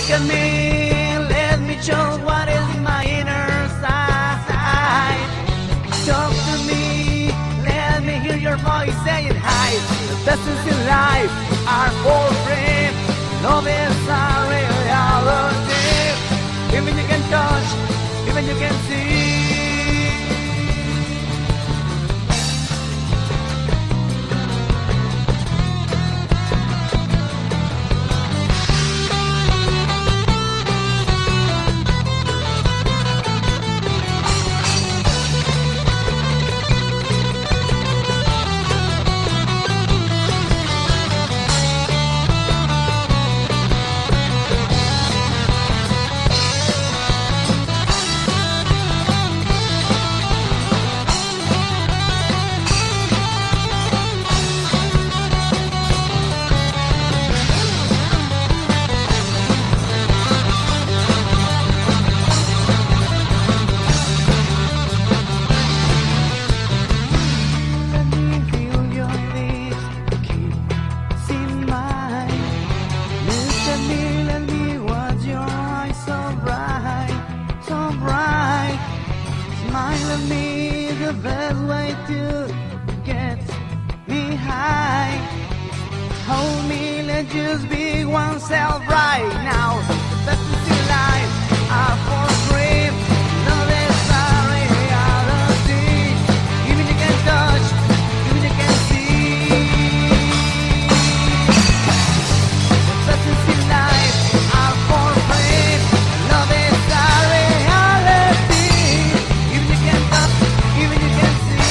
Look at me, let me show what is in my inner side. Talk to me, let me hear your voice saying hi. The best things in life are for free. Love is a reality. Even you can touch, even you can see. Just be oneself right now. The best things in life are for free. Love is a reality. Even you can touch, even you can see. The best things in life are for free. Love is a reality. Even you can touch, even you can see.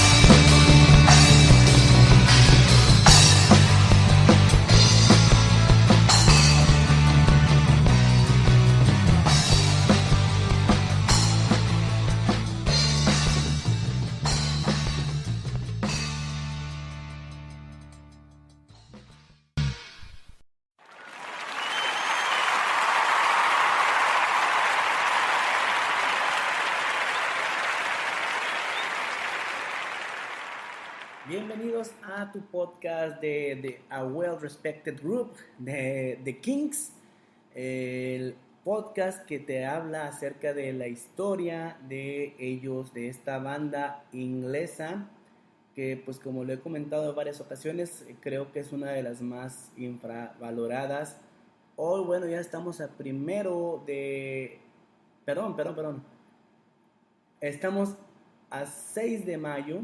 Bienvenidos a tu podcast de A Well Respected Group de The Kinks, el podcast que te habla acerca de la historia de ellos, de esta banda inglesa que, pues, como lo he comentado en varias ocasiones, creo que es una de las más infravaloradas. Hoy, bueno, ya estamos a primero de... Perdón. Estamos a 6 de mayo.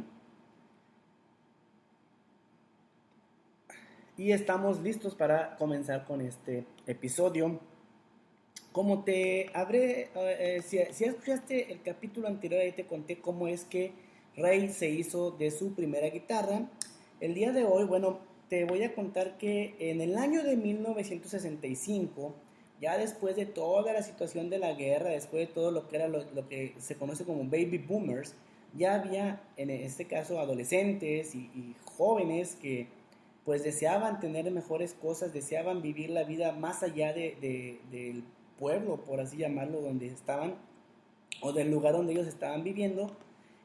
Y estamos listos para comenzar con este episodio. Como te habré, si escuchaste el capítulo anterior, ahí te conté cómo es que Ray se hizo de su primera guitarra. El día de hoy, bueno, te voy a contar que en el año de 1965, ya después de toda la situación de la guerra, después de todo lo que era lo que se conoce como baby boomers, ya había en este caso adolescentes y jóvenes que pues deseaban tener mejores cosas, deseaban vivir la vida más allá del pueblo, por así llamarlo, donde estaban, o del lugar donde ellos estaban viviendo,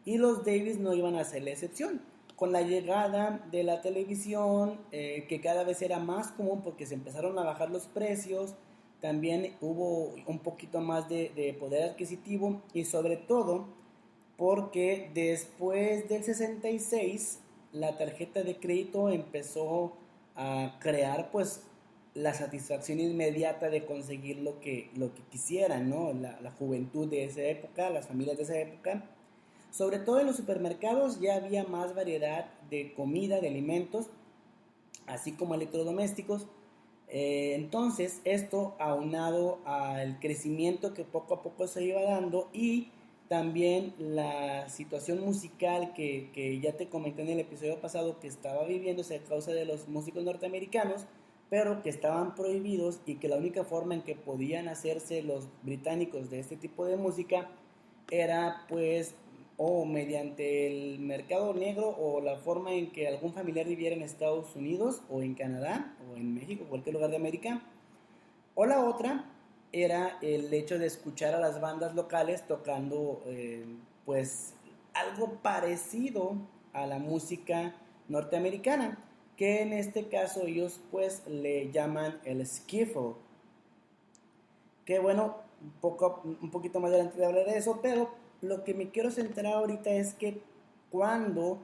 y los Davis no iban a ser la excepción. Con la llegada de la televisión, que cada vez era más común porque se empezaron a bajar los precios, también hubo un poquito más de poder adquisitivo, y sobre todo porque después del 66 la tarjeta de crédito empezó a crear pues la satisfacción inmediata de conseguir lo que quisieran, ¿no? La juventud de esa época, las familias de esa época. Sobre todo en los supermercados ya había más variedad de comida, de alimentos, así como electrodomésticos. Entonces esto aunado al crecimiento que poco a poco se iba dando y también la situación musical que ya te comenté en el episodio pasado que estaba viviéndose a causa de los músicos norteamericanos, pero que estaban prohibidos y que la única forma en que podían hacerse los británicos de este tipo de música era pues o mediante el mercado negro o la forma en que algún familiar viviera en Estados Unidos o en Canadá o en México, cualquier lugar de América, o la otra era el hecho de escuchar a las bandas locales tocando pues algo parecido a la música norteamericana, que en este caso ellos pues le llaman el skiffle. que bueno, un poquito más adelante de hablar de eso, pero lo que me quiero centrar ahorita es que cuando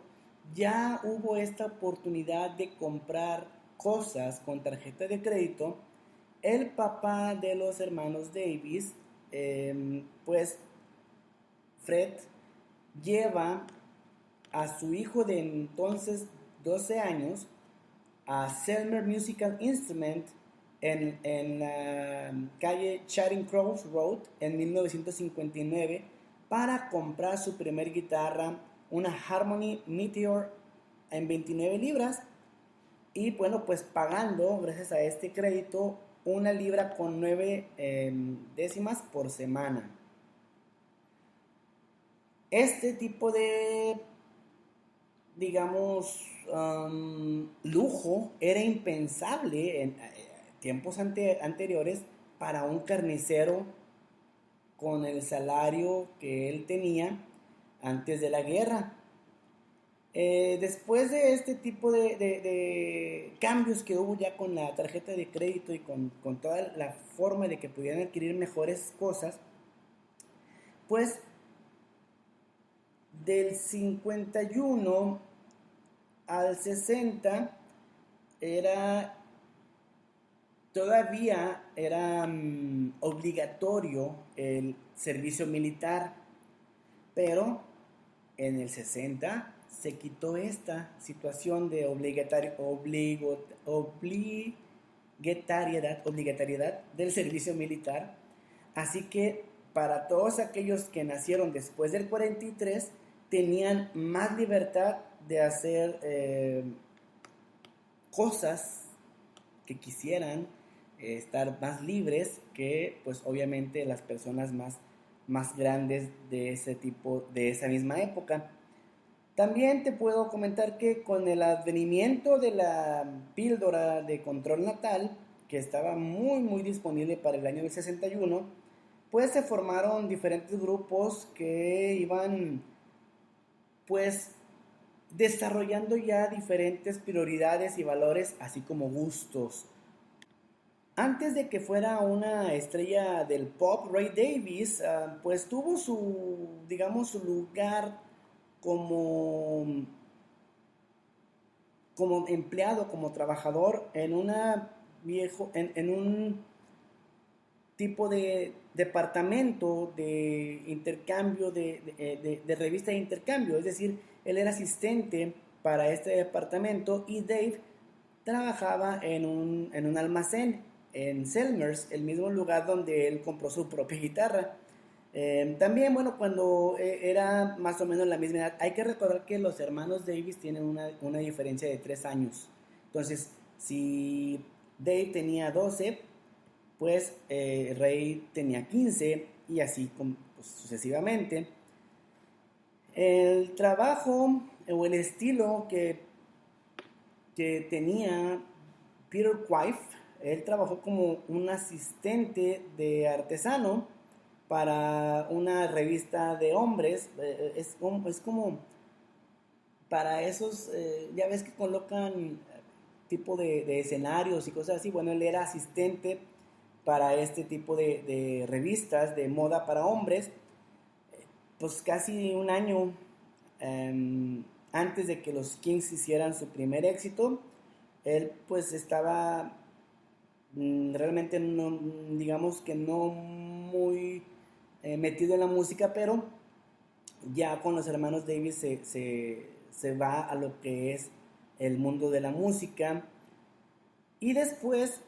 ya hubo esta oportunidad de comprar cosas con tarjeta de crédito, el papá de los hermanos Davis, pues Fred, lleva a su hijo de entonces 12 años a Selmer Musical Instrument en la calle Charing Cross Road en 1959 para comprar su primer guitarra, una Harmony Meteor en 29 libras y bueno, pues pagando gracias a este crédito 1 libra con 9 décimas por semana. Este tipo de, digamos, lujo era impensable en tiempos anteriores para un carnicero con el salario que él tenía antes de la guerra. Después de este tipo de cambios que hubo ya con la tarjeta de crédito y con toda la forma de que pudieran adquirir mejores cosas, pues del 51 al 60 todavía era obligatorio el servicio militar, pero en el 60 se quitó esta situación de obligatoriedad del servicio militar, así que para todos aquellos que nacieron después del 43 tenían más libertad de hacer cosas que quisieran, estar más libres que pues obviamente las personas más grandes de ese tipo, de esa misma época. También te puedo comentar que con el advenimiento de la píldora de control natal, que estaba muy disponible para el año del 61, pues se formaron diferentes grupos que iban pues desarrollando ya diferentes prioridades y valores, así como gustos. Antes de que fuera una estrella del pop, Ray Davies, pues tuvo digamos, su lugar como, como empleado, como trabajador en en un tipo de departamento de intercambio, de revista de intercambio. Es decir, él era asistente para este departamento y Dave trabajaba en un almacén en Selmers, el mismo lugar donde él compró su propia guitarra. También, bueno, cuando era más o menos la misma edad, hay que recordar que los hermanos Davis tienen una diferencia de 3 años. Entonces, si Dave tenía 12, pues Ray tenía 15 y así pues, sucesivamente. El trabajo o el estilo que tenía Peter Quaife, él trabajó como un asistente de artesano para una revista de hombres. Es como para esos, ya ves que colocan tipo de escenarios y cosas así. Bueno, él era asistente para este tipo de revistas de moda para hombres, pues casi un año antes de que los Kings hicieran su primer éxito. Él pues estaba realmente no, digamos que no muy metido en la música, pero ya con los hermanos Davis se va a lo que es el mundo de la música. Y después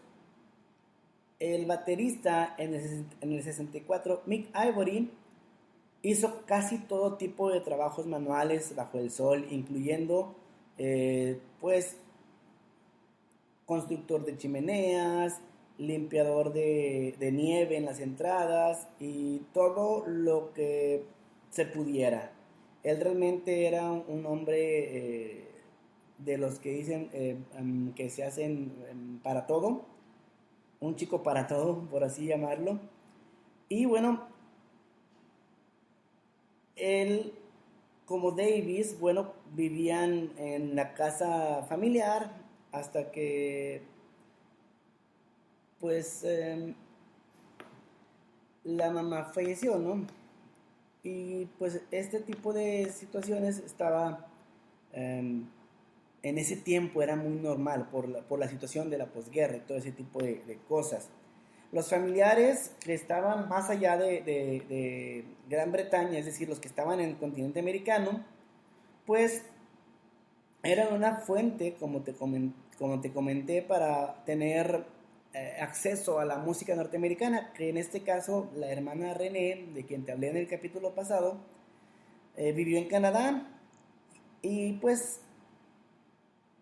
el baterista en el 64, Mick Avory, hizo casi todo tipo de trabajos manuales bajo el sol, incluyendo pues constructor de chimeneas, limpiador de nieve en las entradas y todo lo que se pudiera. Él realmente era un hombre de los que dicen que se hacen para todo, un chico para todo, por así llamarlo. Y bueno, él como Davis, bueno, vivían en la casa familiar hasta que pues la mamá falleció, ¿no? Y pues este tipo de situaciones estaba, em, en ese tiempo era muy normal por la situación de la posguerra y todo ese tipo de cosas. Los familiares que estaban más allá de Gran Bretaña, es decir, los que estaban en el continente americano, pues eran una fuente, como te comenté, para tener acceso a la música norteamericana, que en este caso la hermana René, de quien te hablé en el capítulo pasado, vivió en Canadá y pues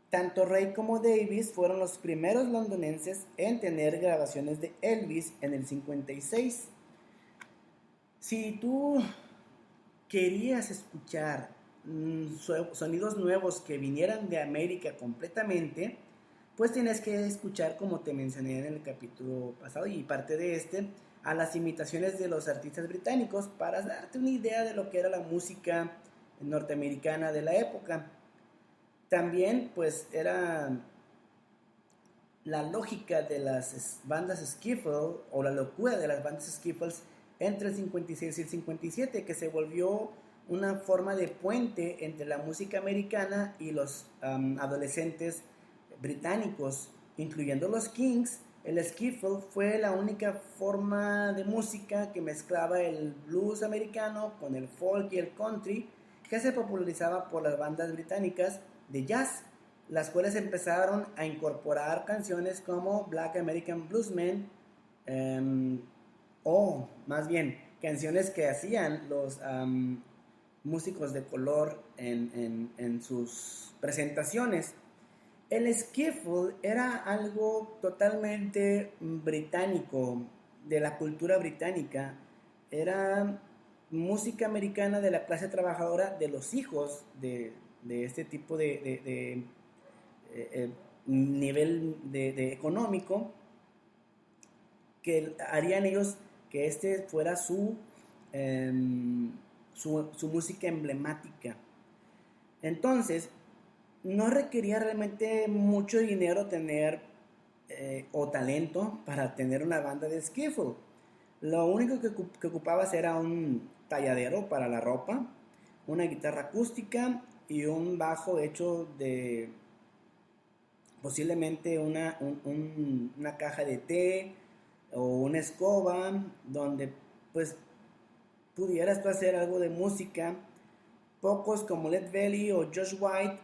tanto Ray como Davis fueron los primeros londinenses en tener grabaciones de Elvis en el 56. Si tú querías escuchar sonidos nuevos que vinieran de América completamente, pues tienes que escuchar, como te mencioné en el capítulo pasado y parte de este, a las imitaciones de los artistas británicos para darte una idea de lo que era la música norteamericana de la época. También pues era la lógica de las bandas skiffle o la locura de las bandas skiffles entre el 56 y el 57, que se volvió una forma de puente entre la música americana y los adolescentes británicos, incluyendo los Kings. El skiffle fue la única forma de música que mezclaba el blues americano con el folk y el country, que se popularizaba por las bandas británicas de jazz, las cuales empezaron a incorporar canciones como Black American Bluesmen, o más bien canciones que hacían los músicos de color en sus presentaciones. El skiffle era algo totalmente británico, de la cultura británica. Era música americana de la clase trabajadora, de los hijos de este tipo de nivel de económico, que harían ellos que este fuera su música emblemática. Entonces, no requería realmente mucho dinero tener o talento para tener una banda de skiffle. Lo único que ocupabas era un talladero para la ropa, una guitarra acústica y un bajo hecho de posiblemente una caja de té o una escoba donde pues pudieras tú hacer algo de música. Pocos como Led Belly o Josh White,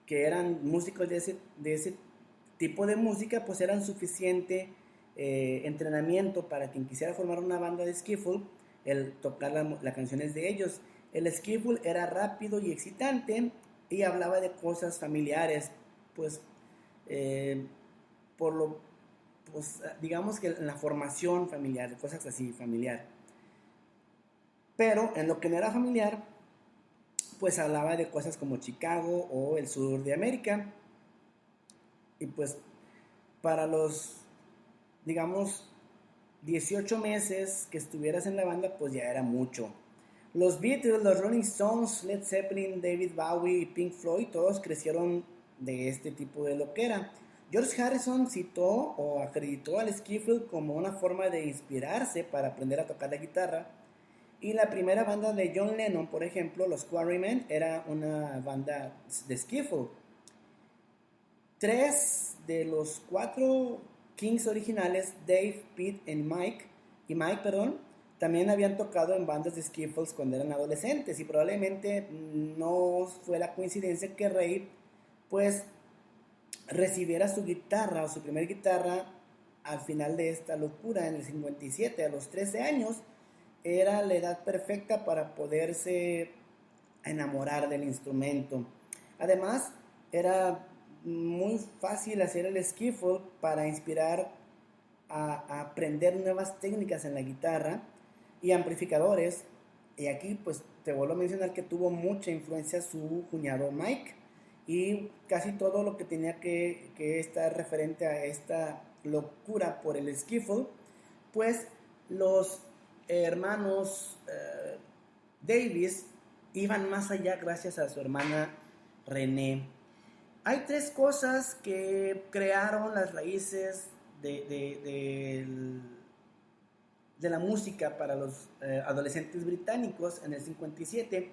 que eran músicos de ese tipo de música, pues eran suficiente entrenamiento para quien quisiera formar una banda de skiffle, el tocar las canciones de ellos. El skiffle era rápido y excitante y hablaba de cosas familiares, pues por lo, pues digamos que en la formación familiar, cosas así, familiar. Pero en lo que no era familiar, pues hablaba de cosas como Chicago o el sur de América. Y pues para los, digamos, 18 meses que estuvieras en la banda, pues ya era mucho. Los Beatles, los Rolling Stones, Led Zeppelin, David Bowie y Pink Floyd, todos crecieron de este tipo de loquera. George Harrison citó o acreditó al skiffle como una forma de inspirarse para aprender a tocar la guitarra. Y la primera banda de John Lennon, por ejemplo, los Quarrymen, era una banda de skiffle. 3 de los 4 Kings originales, Dave, Pete y Mike, también habían tocado en bandas de skiffles cuando eran adolescentes, y probablemente no fue la coincidencia que Ray pues recibiera su guitarra o su primer guitarra al final de esta locura en el 57, a los 13 años. Era la edad perfecta para poderse enamorar del instrumento. Además, era muy fácil hacer el skiffle para inspirar a aprender nuevas técnicas en la guitarra y amplificadores. Y aquí pues te vuelvo a mencionar que tuvo mucha influencia su cuñado Mike, y casi todo lo que tenía que estar referente a esta locura por el skiffle, pues los hermanos Davis iban más allá gracias a su hermana René. Hay 3 cosas que crearon las raíces de la música para los adolescentes británicos en el 57,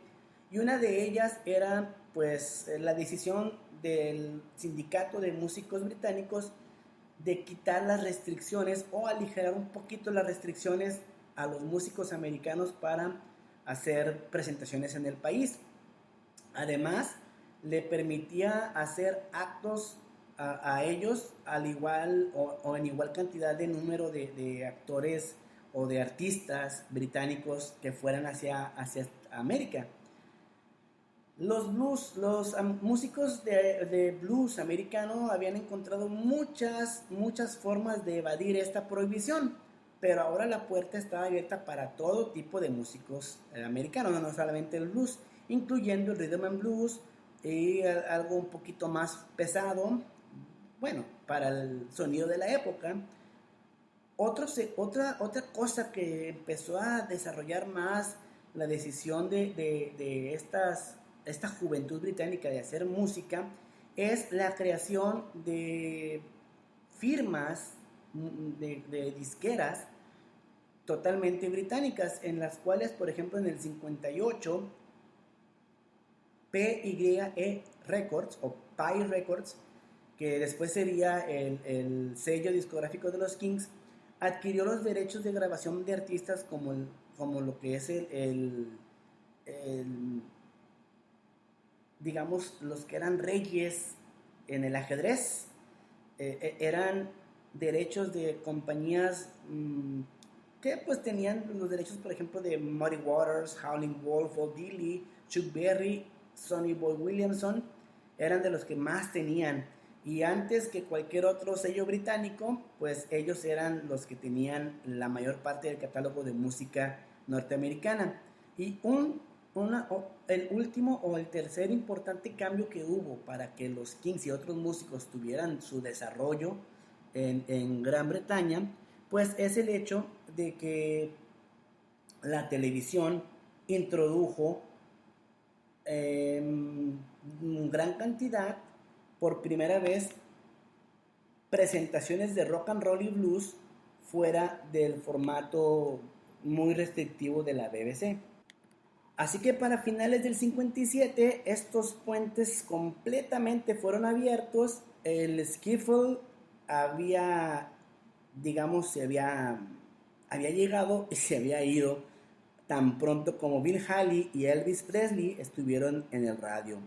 y una de ellas era pues la decisión del sindicato de músicos británicos de quitar las restricciones o aligerar un poquito las restricciones a los músicos americanos para hacer presentaciones en el país. Además, le permitía hacer actos a ellos al igual o en igual cantidad de número de actores o de artistas británicos que fueran hacia América. Los músicos de blues americano habían encontrado muchas formas de evadir esta prohibición, pero ahora la puerta estaba abierta para todo tipo de músicos americanos, no solamente el blues, incluyendo el rhythm and blues y algo un poquito más pesado, bueno, para el sonido de la época. Otra cosa que empezó a desarrollar más la decisión de esta juventud británica de hacer música es la creación de firmas de disqueras totalmente británicas, en las cuales, por ejemplo, en el 58, PYE Records o PY Records, que después sería el sello discográfico de los Kings, adquirió los derechos de grabación de artistas como lo que es digamos, los que eran reyes en el ajedrez. Eran derechos de compañías que pues tenían los derechos, por ejemplo, de Muddy Waters, Howlin' Wolf, Bo Diddley, Chuck Berry, Sonny Boy Williamson, eran de los que más tenían. Y antes que cualquier otro sello británico, pues ellos eran los que tenían la mayor parte del catálogo de música norteamericana. Y el último o el tercer importante cambio que hubo para que los Kings y otros músicos tuvieran su desarrollo en Gran Bretaña, pues es el hecho de que la televisión introdujo gran cantidad, por primera vez, presentaciones de rock and roll y blues fuera del formato muy restrictivo de la BBC. Así que para finales del 57 estos puentes completamente fueron abiertos. El skiffle había llegado y se había ido tan pronto como Bill Haley y Elvis Presley estuvieron en el radio.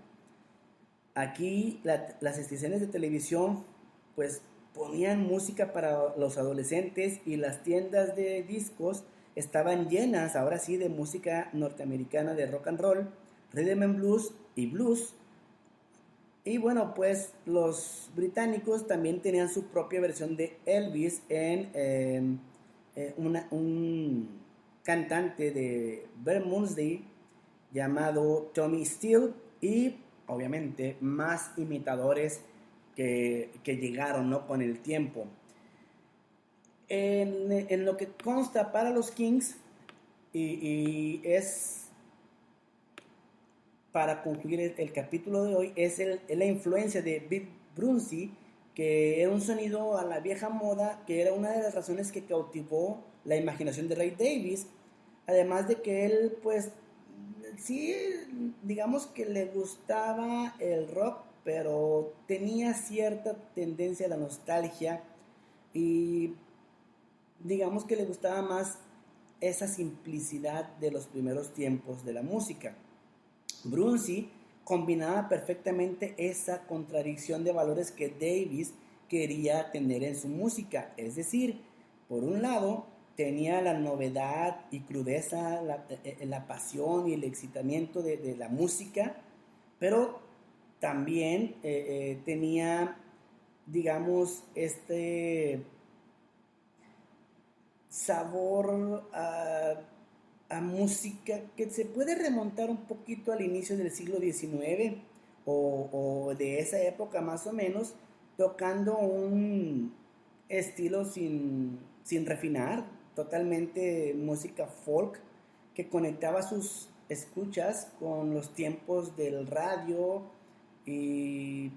Aquí las estaciones de televisión pues ponían música para los adolescentes, y las tiendas de discos estaban llenas ahora sí de música norteamericana, de rock and roll, rhythm and blues y blues. Y bueno, pues los británicos también tenían su propia versión de Elvis en un cantante de Bermondsey llamado Tommy Steele, y obviamente más imitadores que llegaron, ¿no?, con el tiempo. En lo que consta para los Kings, y es para concluir el capítulo de hoy, es la influencia de Bill Brunsey, que era un sonido a la vieja moda, que era una de las razones que cautivó la imaginación de Ray Davies, además de que él pues sí, digamos que le gustaba el rock, pero tenía cierta tendencia a la nostalgia, y digamos que le gustaba más esa simplicidad de los primeros tiempos de la música. Brunsey combinaba perfectamente esa contradicción de valores que Davies quería tener en su música, es decir, por un lado tenía la novedad y crudeza, la pasión y el excitamiento de la música, pero también tenía, digamos, este sabor a música que se puede remontar un poquito al inicio del siglo XIX o de esa época más o menos, tocando un estilo sin refinar, totalmente música folk que conectaba sus escuchas con los tiempos del radio y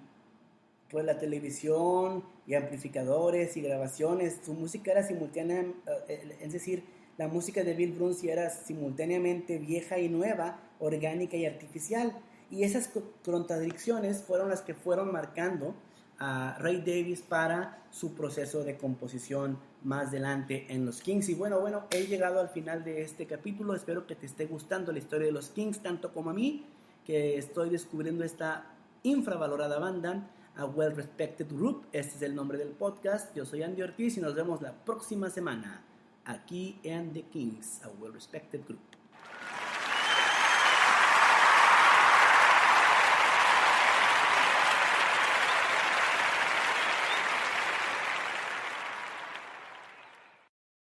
pues la televisión y amplificadores y grabaciones. Su música era simultánea, es decir, la música de Bill Brunsey era simultáneamente vieja y nueva, orgánica y artificial. Y esas contradicciones fueron las que fueron marcando a Ray Davies para su proceso de composición más adelante en los Kings. Y bueno, he llegado al final de este capítulo. Espero que te esté gustando la historia de los Kings, tanto como a mí, que estoy descubriendo esta infravalorada banda, a Well Respected Group. Este es el nombre del podcast. Yo soy Andy Ortiz y nos vemos la próxima semana aquí en The Kings, a Well Respected Group.